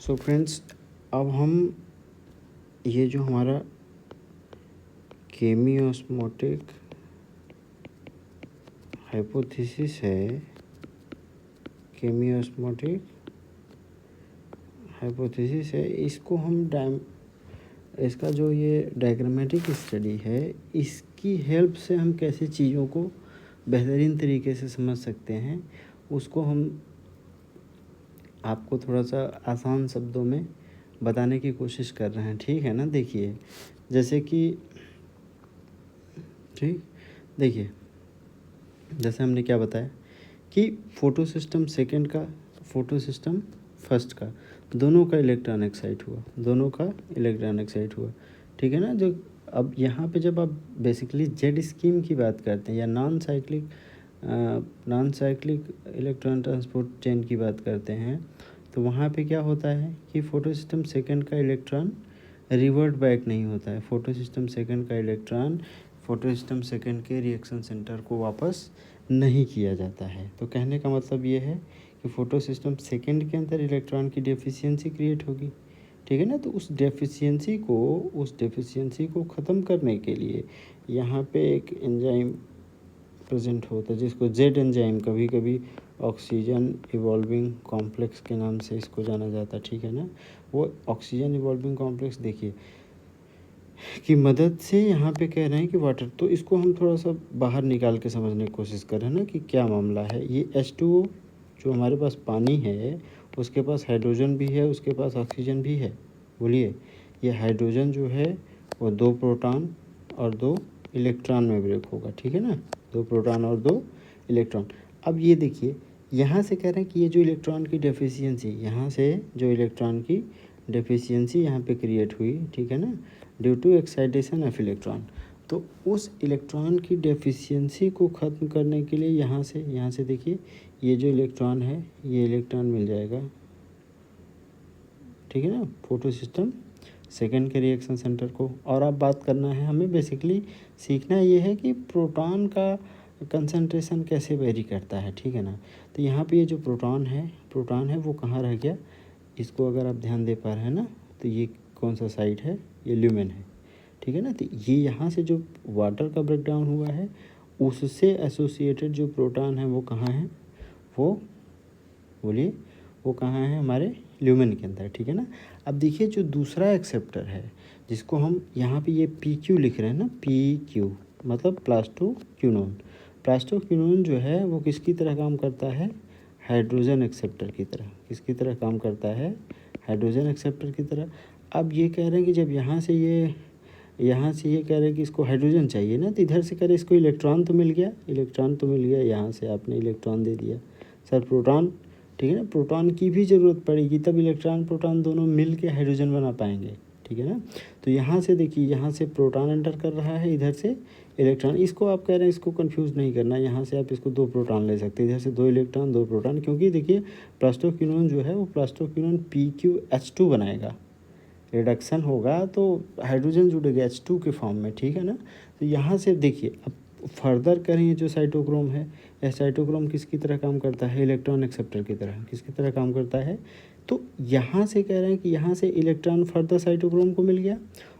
So friends, अब हम ये जो हमारा केमियोस्मोटिक हाइपोथेसिस है, इसको हम इसका जो ये डायग्रामेटिक स्टडी है, इसकी हेल्प से हम कैसे चीज़ों को बेहतरीन तरीके से समझ सकते हैं, उसको हम आपको थोड़ा सा आसान शब्दों में बताने की कोशिश कर रहे हैं। ठीक है ना। देखिए, जैसे हमने क्या बताया कि फोटो सिस्टम सेकेंड का, फोटो सिस्टम फर्स्ट का, दोनों का इलेक्ट्रॉन एक्साइट हुआ। ठीक है ना। जो अब यहाँ पे जब आप बेसिकली जेड स्कीम की बात करते हैं या non cyclic electron transport chain की बात करते हैं, तो वहाँ पे क्या होता है कि फोटो सिस्टम सेकेंड का इलेक्ट्रॉन रिवर्ट बैक नहीं होता है। फोटो सिस्टम सेकेंड का इलेक्ट्रॉन फोटो सिस्टम सेकेंड के रिएक्शन सेंटर को वापस नहीं किया जाता है। तो कहने का मतलब ये है कि फोटो सिस्टम सेकेंड के अंदर इलेक्ट्रॉन की डेफिशिएंसी क्रिएट होगी। ठीक है ना। तो उस डेफिशिएंसी को ख़त्म करने के लिए यहाँ पे एक एंजाइम प्रेजेंट होता है, जिसको जेड एंजाइम, कभी कभी ऑक्सीजन इवॉल्विंग कॉम्प्लेक्स के नाम से इसको जाना जाता है। ठीक है ना। वो ऑक्सीजन इवॉल्विंग कॉम्प्लेक्स देखिए की मदद से यहाँ पे कह रहे हैं कि वाटर, तो इसको हम थोड़ा सा बाहर निकाल के समझने की कोशिश कर रहे हैं ना कि क्या मामला है। ये H2O जो हमारे पास पानी है, उसके पास हाइड्रोजन भी है, उसके पास ऑक्सीजन भी है। बोलिए, ये हाइड्रोजन जो है वो 2 प्रोटॉन और 2 इलेक्ट्रॉन में ब्रेक होगा। ठीक है ना। 2 प्रोटॉन और 2 इलेक्ट्रॉन। अब ये देखिए, यहाँ से कह रहे हैं कि ये जो इलेक्ट्रॉन की डेफिशिएंसी, यहाँ पे क्रिएट हुई। ठीक है ना, due to excitation of electron. तो उस इलेक्ट्रॉन की डेफिशिएंसी को ख़त्म करने के लिए यहाँ से देखिए, ये जो इलेक्ट्रॉन है, ये इलेक्ट्रॉन मिल जाएगा। ठीक है ना, फोटो सिस्टम सेकेंड के रिएक्शन सेंटर को। और अब बात करना है हमें, बेसिकली सीखना ये है कि प्रोटॉन का कंसंट्रेशन कैसे वेरी करता है। ठीक है ना। तो यहाँ पे ये जो प्रोटॉन है वो कहाँ रह गया, इसको अगर आप ध्यान दे पा रहे हैं ना, तो ये कौन सा साइड है, ये ल्यूमेन है। ठीक है ना। तो ये यहाँ से जो वाटर का ब्रेकडाउन हुआ है, उससे एसोसिएटेड जो प्रोटॉन है वो कहाँ है, बोलिए वो कहाँ है, हमारे ल्यूमेन के अंदर। ठीक है ना। अब देखिए, जो दूसरा एक्सेप्टर है, जिसको हम यहाँ पे ये PQ लिख रहे हैं ना, PQ मतलब प्लास्टोक्विनोन जो है वो किसकी तरह काम करता है, हाइड्रोजन एक्सेप्टर की तरह। किसकी तरह काम करता है, हाइड्रोजन एक्सेप्टर की तरह। अब ये कह रहे हैं कि जब यहाँ से ये कह रहे हैं कि इसको हाइड्रोजन चाहिए ना, तो इधर से कह रहे हैं इसको इलेक्ट्रॉन तो मिल गया, यहाँ से आपने इलेक्ट्रॉन दे दिया सर, प्रोटॉन। ठीक है ना। प्रोटॉन की भी ज़रूरत पड़ेगी, तब इलेक्ट्रॉन प्रोटॉन दोनों मिल के हाइड्रोजन बना पाएंगे। ठीक है ना। तो यहाँ से देखिए, यहाँ से प्रोटॉन एंटर कर रहा है, इधर से इलेक्ट्रॉन। इसको आप कह रहे हैं, इसको कंफ्यूज नहीं करना, यहाँ से आप इसको 2 प्रोटॉन ले सकते हैं, इधर से 2 इलेक्ट्रॉन 2 प्रोटॉन, क्योंकि देखिए प्लास्टोक्विनोन जो है वो प्लास्टोक्विनोन PQH2 बनाएगा। रिडक्शन होगा तो हाइड्रोजन जुड़ेगा H2 के फॉर्म में। ठीक है ना। तो यहाँ से देखिए, अब फर्दर करें, जो साइटोक्रोम है, यह साइटोक्रोम किसकी तरह काम करता है, इलेक्ट्रॉन एक्सेप्टर की तरह। किसकी तरह काम करता है, तो यहाँ से कह रहे हैं कि यहाँ से इलेक्ट्रॉन फर्दर साइटोक्रोम को मिल गया,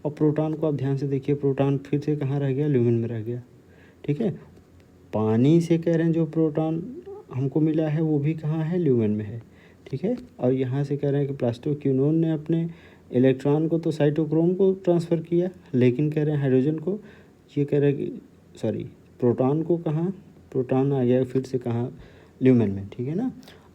और प्रोटॉन को आप ध्यान से देखिए, प्रोटॉन फिर से कहाँ रह गया, ल्यूमेन में रह गया। ठीक है। पानी से कह रहे हैं जो प्रोटॉन हमको मिला है वो भी कहाँ है, ल्यूमेन में है। ठीक है। और यहाँ से कह रहे हैं कि प्लास्टोक्विनोन ने अपने इलेक्ट्रॉन को तो साइटोक्रोम को ट्रांसफ़र किया, लेकिन कह रहे हैं हाइड्रोजन को, ये कह रहे हैं कि सॉरी, प्रोटॉन को कहाँ, प्रोटॉन आ गया फिर से कहाँ, ल्यूमेन में। ठीक है ना।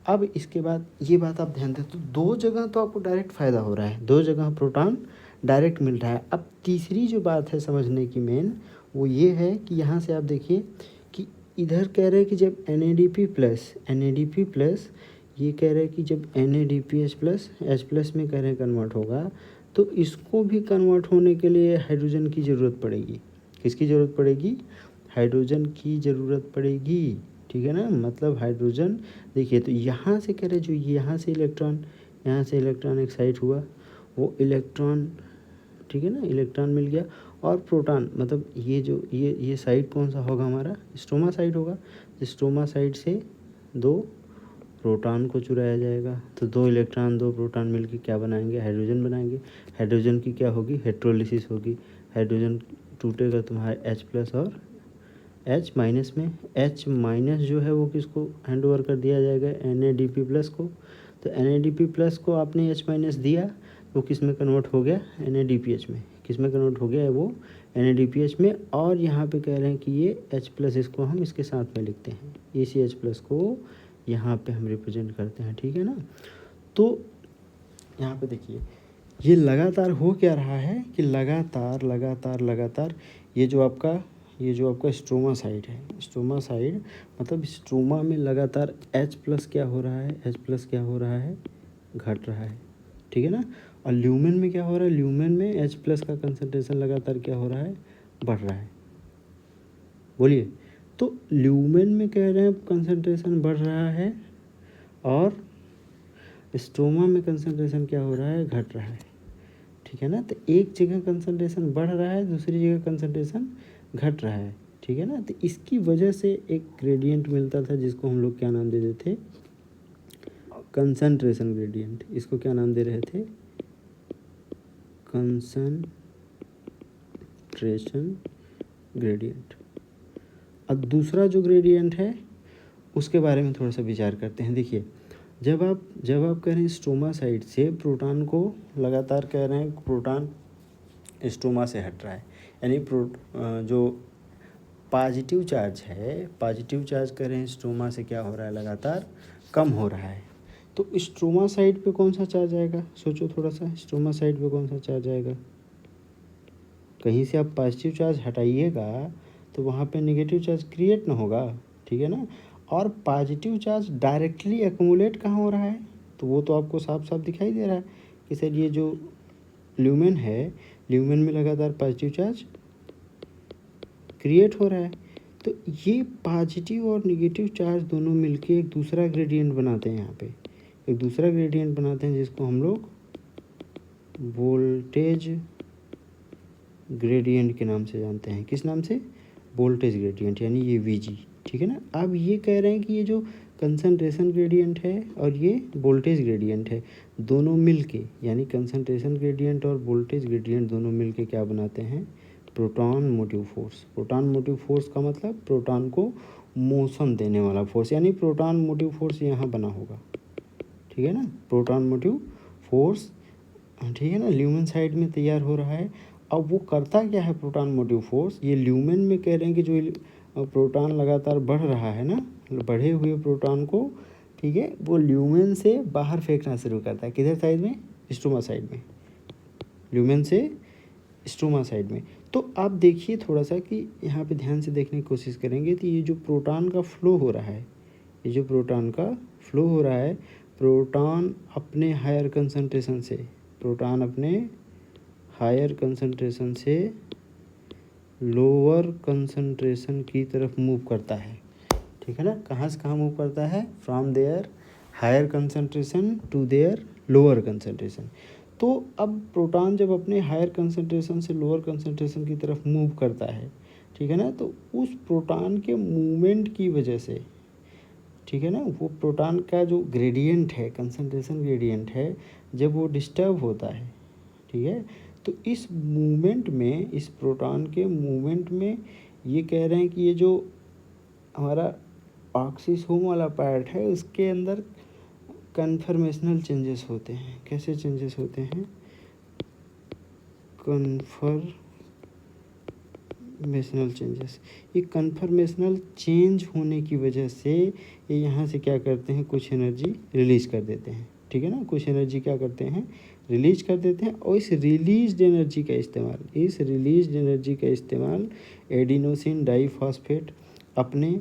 अब इसके बाद ये बात आप ध्यान दें, तो 2 जगह तो आपको डायरेक्ट फ़ायदा हो रहा है, 2 जगह प्रोटॉन डायरेक्ट मिल रहा है। अब तीसरी जो बात है समझने की मेन, वो ये है कि यहाँ से आप देखिए कि इधर कह रहे हैं कि जब NADP प्लस ये कह रहे हैं कि जब NADPH प्लस H+ में कह रहे हैं कन्वर्ट होगा, तो इसको भी कन्वर्ट होने के लिए हाइड्रोजन की ज़रूरत पड़ेगी। किसकी ज़रूरत पड़ेगी, हाइड्रोजन की ज़रूरत पड़ेगी। ठीक है ना। मतलब हाइड्रोजन, देखिए, तो यहाँ से कह रहे जो यहाँ से इलेक्ट्रॉन एक्साइट हुआ, वो इलेक्ट्रॉन, ठीक है ना, इलेक्ट्रॉन मिल गया, और प्रोटॉन, मतलब ये जो ये साइड कौन सा होगा, हमारा स्ट्रोमा साइड होगा। स्ट्रोमा साइड से 2 प्रोटॉन को चुराया जाएगा। तो 2 इलेक्ट्रॉन 2 प्रोटॉन मिलकर क्या बनाएंगे, हाइड्रोजन बनाएंगे। हाइड्रोजन की क्या होगी, हेट्रोलिसिस होगी। हाइड्रोजन टूटेगा तुम्हारा H+ और H- में। H- जो है वो किसको हैंड ओवर कर दिया जाएगा, NADP+ को। तो NADP+ को आपने H- दिया वो किस में कन्वर्ट हो गया, NADPH में। किस में कन्वर्ट हो गया है वो, NADPH में। और यहाँ पे कह रहे हैं कि ये H+ इसको हम इसके साथ में लिखते हैं, इसी H+ को यहाँ पे हम रिप्रेजेंट करते हैं, ठीक है ना। तो यहाँ पे देखिए ये लगातार हो क्या रहा है कि लगातार लगातार लगातार ये जो आपका स्ट्रोमा साइड है, स्ट्रोमा साइड मतलब स्ट्रोमा में लगातार H+ क्या हो रहा है, H+ क्या हो रहा है, घट रहा है, ठीक है ना। और ल्यूमेन में क्या हो रहा है, ल्यूमेन में H+ का कंसंट्रेशन लगातार क्या हो रहा है, बढ़ रहा है। बोलिए, तो ल्यूमेन में कह रहे हैं कंसंट्रेशन बढ़ रहा है और स्ट्रोमा में कंसंट्रेशन क्या हो रहा है, घट रहा है, ठीक है ना। तो एक जगह कंसंट्रेशन बढ़ रहा है, दूसरी जगह कंसंट्रेशन घट रहा है, ठीक है ना। तो इसकी वजह से एक ग्रेडियंट मिलता था जिसको हम लोग क्या नाम दे देते थे, कंसंट्रेशन ग्रेडियंट। इसको क्या नाम दे रहे थे, कंसंट्रेशन ग्रेडियंट। अब दूसरा जो ग्रेडियंट है उसके बारे में थोड़ा सा विचार करते हैं। देखिए जब आप कह रहे हैं स्ट्रोमा साइड से प्रोटॉन को लगातार कह रहे हैं प्रोटॉन स्ट्रोमा से हट रहा है, यानी जो पॉजिटिव चार्ज है, पॉजिटिव चार्ज कह रहे हैं स्ट्रोमा से क्या हो रहा है, लगातार कम हो रहा है। तो स्ट्रोमा साइड पे कौन सा चार्ज आएगा, सोचो थोड़ा सा, स्ट्रोमा साइड पे कौन सा चार्ज आएगा। कहीं से आप पॉजिटिव चार्ज हटाइएगा तो वहाँ पे नेगेटिव चार्ज क्रिएट ना होगा, ठीक है ना। और पॉजिटिव चार्ज डायरेक्टली एक्यूमुलेट कहाँ हो रहा है, तो वो तो आपको साफ साफ दिखाई दे रहा है कि सर ये जो ल्यूमेन है, ल्यूमेन में लगातार पॉजिटिव चार्ज क्रिएट हो रहा है। तो ये पॉजिटिव और नेगेटिव चार्ज दोनों मिलके एक दूसरा ग्रेडियंट बनाते हैं, यहाँ पे एक दूसरा ग्रेडियंट बनाते हैं जिसको हम लोग वोल्टेज ग्रेडियंट के नाम से जानते हैं। किस नाम से, वोल्टेज ग्रेडियंट, यानी ये VG, ठीक है ना। अब ये कह रहे हैं कि ये जो कंसंट्रेशन ग्रेडियंट है और ये वोल्टेज ग्रेडियंट है, दोनों मिलके यानी कंसंट्रेशन ग्रेडियंट और वोल्टेज ग्रेडियंट दोनों मिलके क्या बनाते हैं, proton motive force. Proton motive force का मतलब प्रोटॉन को मोशन देने वाला फोर्स, यानी प्रोटॉन मोटिव फोर्स यहाँ बना होगा, ठीक है ना। प्रोटॉन मोटिव फोर्स, ठीक है ना, ल्यूमेन साइड में तैयार हो रहा है। अब वो करता क्या है प्रोटॉन मोटिव फोर्स, ये ल्यूमेन में कह रहे हैं कि जो प्रोटॉन लगातार बढ़ रहा है ना, बढ़े हुए प्रोटॉन को, ठीक है, वो ल्यूमेन से बाहर फेंकना शुरू करता है। किधर साइड में, स्ट्रोमा साइड में, ल्यूमेन से स्ट्रोमा साइड में। तो आप देखिए थोड़ा सा कि यहाँ पे ध्यान से देखने की कोशिश करेंगे तो ये जो प्रोटॉन का फ्लो हो रहा है, ये जो प्रोटॉन का फ्लो हो रहा है, प्रोटॉन अपने हायर कंसंट्रेशन से, प्रोटॉन अपने हायर कंसंट्रेशन से लोअर कंसंट्रेशन की तरफ मूव करता है, ठीक है ना। कहाँ से कहाँ मूव करता है, from their higher concentration to their lower concentration. तो अब प्रोटॉन जब अपने हायर कंसंट्रेशन से लोअर कंसंट्रेशन की तरफ मूव करता है, ठीक है ना, तो उस प्रोटॉन के मूवमेंट की वजह से, ठीक है ना, वो प्रोटॉन का जो ग्रेडियंट है, कंसंट्रेशन ग्रेडियंट है, जब वो डिस्टर्ब होता है, ठीक है, तो इस मूवमेंट में, इस प्रोटॉन के मूवमेंट में ये कह रहे हैं कि ये जो हमारा ऑक्सीसोम वाला पार्ट है उसके अंदर कन्फर्मेशनल चेंजेस होते हैं। कैसे चेंजेस होते हैं, कन्फर्मेशनल चेंजेस। ये कन्फर्मेशनल चेंज होने की वजह से ये यहाँ से क्या करते हैं, कुछ एनर्जी रिलीज कर देते हैं, ठीक है ना, कुछ एनर्जी क्या करते हैं, रिलीज कर देते हैं। और इस रिलीज्ड एनर्जी का इस्तेमाल एडिनोसिन डाइफॉस्फेट अपने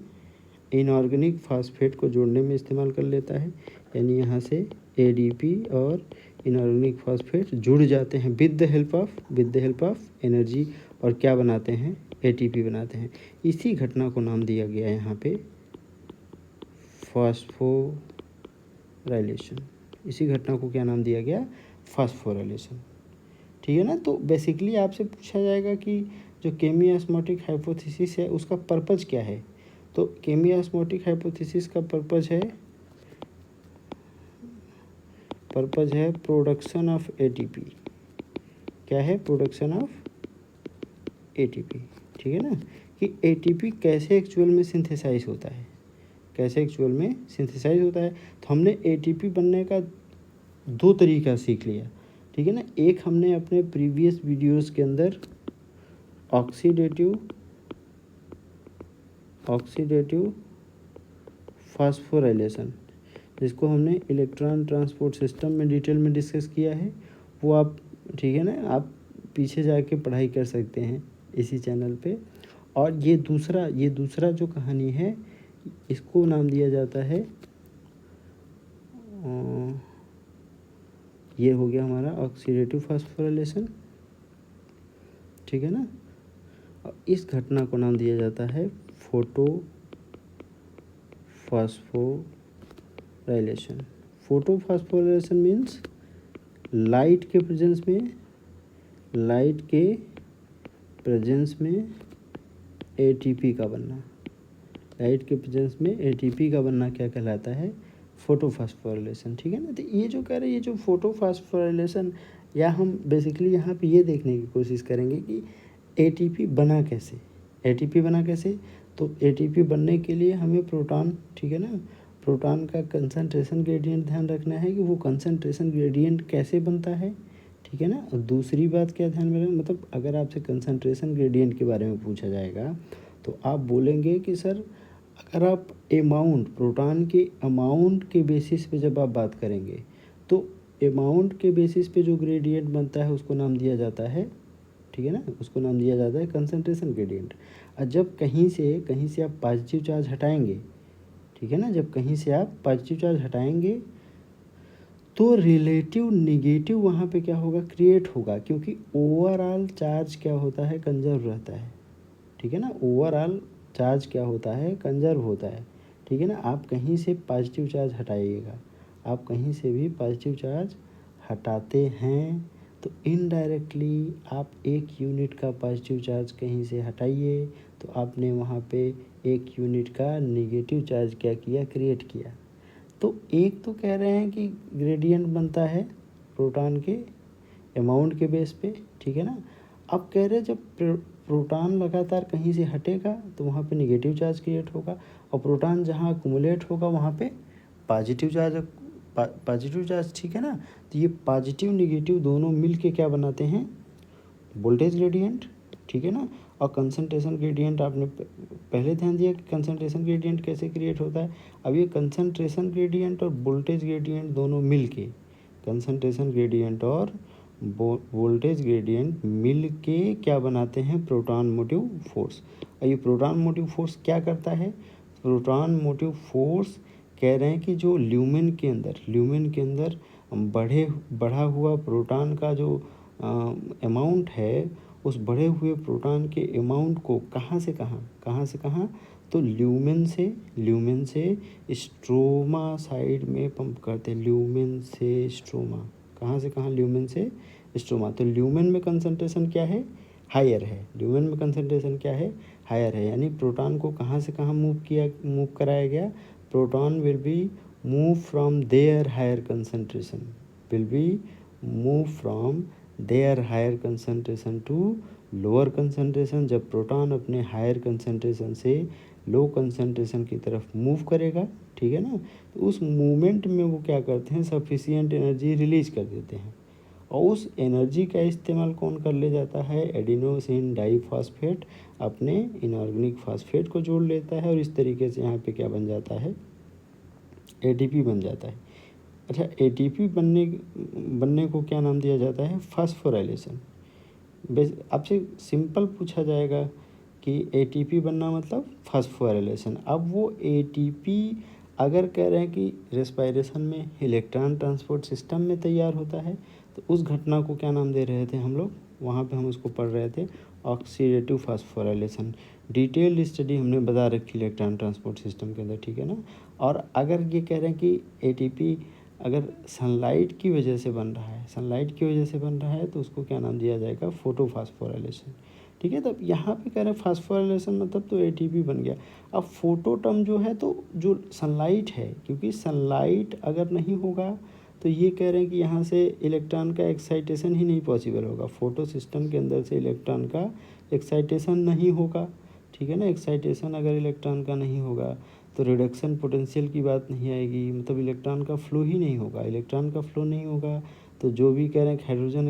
इनऑर्गेनिक फास्फेट को जोड़ने में इस्तेमाल कर लेता है, यानी यहाँ से ADP और इनऑर्गेनिक फास्फेट जुड़ जाते हैं with the help of energy, और क्या बनाते हैं, ATP बनाते हैं। इसी घटना को नाम दिया गया है यहाँ पे फास्फोराइलेशन। इसी घटना को क्या नाम दिया गया, फास्फोराइलेशन, ठीक है ना। तो बेसिकली आपसे पूछा जाएगा कि जो केमियास्मोटिक हाइपोथेसिस है उसका पर्पज़ क्या है। तो केमियास्मोटिक हाइपोथेसिस का पर्पज़ है पर्पज़ है प्रोडक्शन ऑफ एटीपी। क्या है? Production of ATP. ठीक है ना, कि एटीपी कैसे एक्चुअल में सिंथेसाइज होता है, कैसे एक्चुअल में सिंथेसाइज होता है। तो हमने एटीपी बनने का दो तरीका सीख लिया। ठीक है ना, एक हमने अपने प्रीवियस वीडियोस के अंदर ऑक्सीडेटिव फास्फोराइलेशन, जिसको हमने इलेक्ट्रॉन ट्रांसपोर्ट सिस्टम में डिटेल में डिस्कस किया है, वो आप, ठीक है ना, आप पीछे जाके पढ़ाई कर सकते हैं इसी चैनल पे। और ये दूसरा जो कहानी है, इसको नाम दिया जाता है, ये हो गया हमारा ऑक्सीडेटिव फास्फोराइलेशन। ठीक है ना, और इस घटना को नाम दिया जाता है photo phosphorylation. Photo phosphorylation means light के प्रेजेंस में एटीपी का बनना। लाइट के प्रेजेंस में एटीपी का बनना क्या कहलाता है? फोटोफॉस्फोराइलेशन। ठीक है ना, तो ये जो कह रहे हैं, ये जो फोटोफॉस्फोराइलेशन, या हम बेसिकली यहाँ पे ये देखने की कोशिश करेंगे कि एटीपी बना कैसे। एटीपी बना कैसे? तो एटीपी बनने के लिए हमें प्रोटॉन, ठीक है ना, प्रोटॉन का कंसंट्रेशन ग्रेडियंट ध्यान रखना है कि वो कंसंट्रेशन ग्रेडियंट कैसे बनता है। ठीक है ना, और दूसरी बात क्या ध्यान में रखना, मतलब अगर आपसे कंसंट्रेशन ग्रेडियंट के बारे में पूछा जाएगा तो आप बोलेंगे कि सर, अगर आप अमाउंट, प्रोटॉन के अमाउंट के बेसिस पे जब आप बात करेंगे, तो अमाउंट के बेसिस पे जो ग्रेडियंट बनता है उसको नाम दिया जाता है, ठीक है ना, उसको नाम दिया जाता है कंसंट्रेशन ग्रेडियंट। और जब कहीं से आप पॉजिटिव चार्ज हटाएंगे, ठीक है ना, जब कहीं से आप पॉजिटिव चार्ज हटाएंगे तो रिलेटिव निगेटिव वहाँ पे क्या होगा? क्रिएट होगा, क्योंकि ओवरऑल चार्ज क्या होता है? कंजर्व रहता है। ठीक है ना, ओवरऑल चार्ज क्या होता है? कंजर्व होता है। ठीक है ना, आप कहीं से पॉजिटिव चार्ज हटाइएगा, आप कहीं से भी पॉजिटिव चार्ज हटाते हैं तो इनडायरेक्टली आप एक यूनिट का पॉजिटिव चार्ज कहीं से हटाइए तो आपने वहाँ पे एक यूनिट का नेगेटिव चार्ज क्या किया? क्रिएट किया। तो एक तो कह रहे हैं कि ग्रेडियंट बनता है प्रोटॉन के अमाउंट के बेस पे, ठीक है ना। अब कह रहे हैं जब प्रोटॉन लगातार कहीं से हटेगा तो वहाँ पे नेगेटिव चार्ज क्रिएट होगा, और प्रोटॉन जहाँ अक्यूमुलेट होगा वहाँ पे पॉजिटिव चार्ज, ठीक है ना। तो ये पॉजिटिव नेगेटिव दोनों मिल के क्या बनाते हैं? वोल्टेज ग्रेडियंट, ठीक है ना। और कंसंट्रेशन ग्रेडियंट आपने पहले ध्यान दिया कि कंसंट्रेशन ग्रेडियंट कैसे क्रिएट होता है। अब ये कंसंट्रेशन ग्रेडियंट और वोल्टेज ग्रेडियंट दोनों मिल के, कंसंट्रेशन ग्रेडियंट और वोल्टेज ग्रेडियंट मिल के क्या बनाते हैं? Proton motive force. और ये प्रोटॉन मोटिव फोर्स क्या करता है? प्रोटॉन मोटिव फोर्स कह रहे हैं कि जो ल्यूमेन के अंदर बढ़ा हुआ प्रोटॉन का जो अमाउंट है, उस बढ़े हुए प्रोटॉन के अमाउंट को कहाँ से कहाँ, तो ल्यूमेन से स्ट्रोमा साइड में पंप करते हैं। ल्यूमेन से स्ट्रोमा, कहाँ से कहाँ? ल्यूमेन से स्ट्रोमा। तो ल्यूमेन में कंसंट्रेशन क्या है? हायर है। ल्यूमेन में कंसंट्रेशन क्या है? हायर है। यानी प्रोटॉन को कहाँ से कहाँ मूव कराया गया? Proton will be move from their higher concentration to lower concentration. जब प्रोटॉन अपने हायर कंसंट्रेशन से लो कंसंट्रेशन की तरफ मूव करेगा, ठीक है ना, तो उस मूवमेंट में वो क्या करते हैं? सफिशिएंट एनर्जी रिलीज कर देते हैं, और उस एनर्जी का इस्तेमाल कौन कर ले जाता है? एडिनोसिन डाइफॉस्फेट अपने इनऑर्गेनिक फॉस्फेट को जोड़ लेता है, और इस तरीके से यहाँ पे क्या बन जाता है? एटीपी बन जाता है। अच्छा, एटीपी बनने को क्या नाम दिया जाता है? फास्फोराइलेशन। आपसे सिंपल पूछा जाएगा कि एटीपी बनना मतलब फास्फोराइलेशन। अब वो एटीपी अगर कह रहे हैं कि रेस्पिरेशन में इलेक्ट्रॉन ट्रांसपोर्ट सिस्टम में तैयार होता है, तो उस घटना को क्या नाम दे रहे थे हम लोग? वहाँ पे हम उसको पढ़ रहे थे ऑक्सीडेटिव फास्फोराइलेशन। डिटेल्ड स्टडी हमने बता रखी इलेक्ट्रॉन ट्रांसपोर्ट सिस्टम के अंदर, ठीक है ना। और अगर ये कह रहे हैं कि एटीपी अगर सनलाइट की वजह से बन रहा है तो उसको क्या नाम दिया जाएगा? फोटोफॉस्फोराइलेशन, ठीक है। तब यहाँ पे कह रहे हैं फास्फोराइलेशन मतलब तो एटीपी बन गया। अब फोटो टर्म जो है, तो जो सनलाइट है, क्योंकि सनलाइट अगर नहीं होगा तो ये कह रहे हैं कि यहाँ से इलेक्ट्रॉन का एक्साइटेशन ही नहीं पॉसिबल होगा, फोटो सिस्टम के अंदर से इलेक्ट्रॉन का एक्साइटेशन नहीं होगा, ठीक है ना। एक्साइटेशन अगर इलेक्ट्रॉन का नहीं होगा तो रिडक्शन पोटेंशियल की बात नहीं आएगी, मतलब इलेक्ट्रॉन का फ्लो ही नहीं होगा। इलेक्ट्रॉन का फ्लो नहीं होगा तो जो भी कह रहे हैं हाइड्रोजन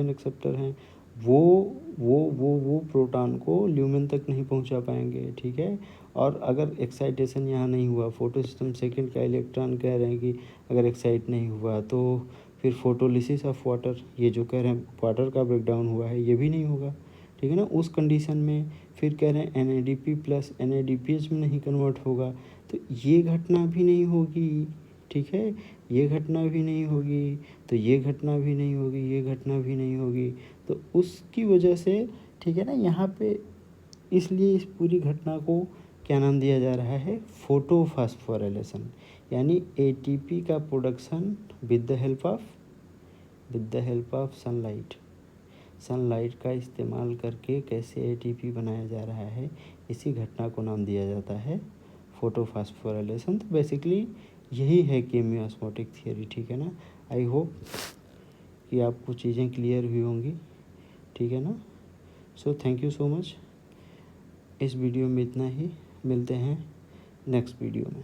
एक्सेप्टर हैं वो प्रोटॉन को ल्यूमेन तक नहीं पहुंचा पाएंगे, ठीक है। और अगर एक्साइटेशन यहाँ नहीं हुआ, फोटो सिस्टम सेकेंड का इलेक्ट्रॉन कह रहे हैं कि अगर एक्साइट नहीं हुआ तो फिर फोटोलिसिस ऑफ वाटर, ये जो कह रहे हैं वाटर का ब्रेकडाउन हुआ है, ये भी नहीं होगा, ठीक है ना। उस कंडीशन में फिर कह रहे हैं NADP प्लस NADPH में नहीं कन्वर्ट होगा, तो ये घटना भी नहीं होगी, ठीक है। ये घटना भी नहीं होगी, तो ये घटना भी नहीं होगी, ये घटना भी नहीं होगी, तो उसकी वजह से, ठीक है ना, यहाँ पे इसलिए इस पूरी घटना को क्या नाम दिया जा रहा है, फोटोफॉस्फोराइलेशन, यानी ATP का production with the help of sunlight का इस्तेमाल करके कैसे ATP बनाया जा रहा है, इसी घटना को नाम दिया जाता है फोटोफॉस्फोराइलेशन। तो बेसिकली यही है केमियोस्मोटिक थियरी, ठीक है ना। आई होप कि आपको चीज़ें क्लियर हुई होंगी, ठीक है ना। So thank you so much. इस वीडियो में इतना ही, मिलते हैं नेक्स्ट वीडियो में।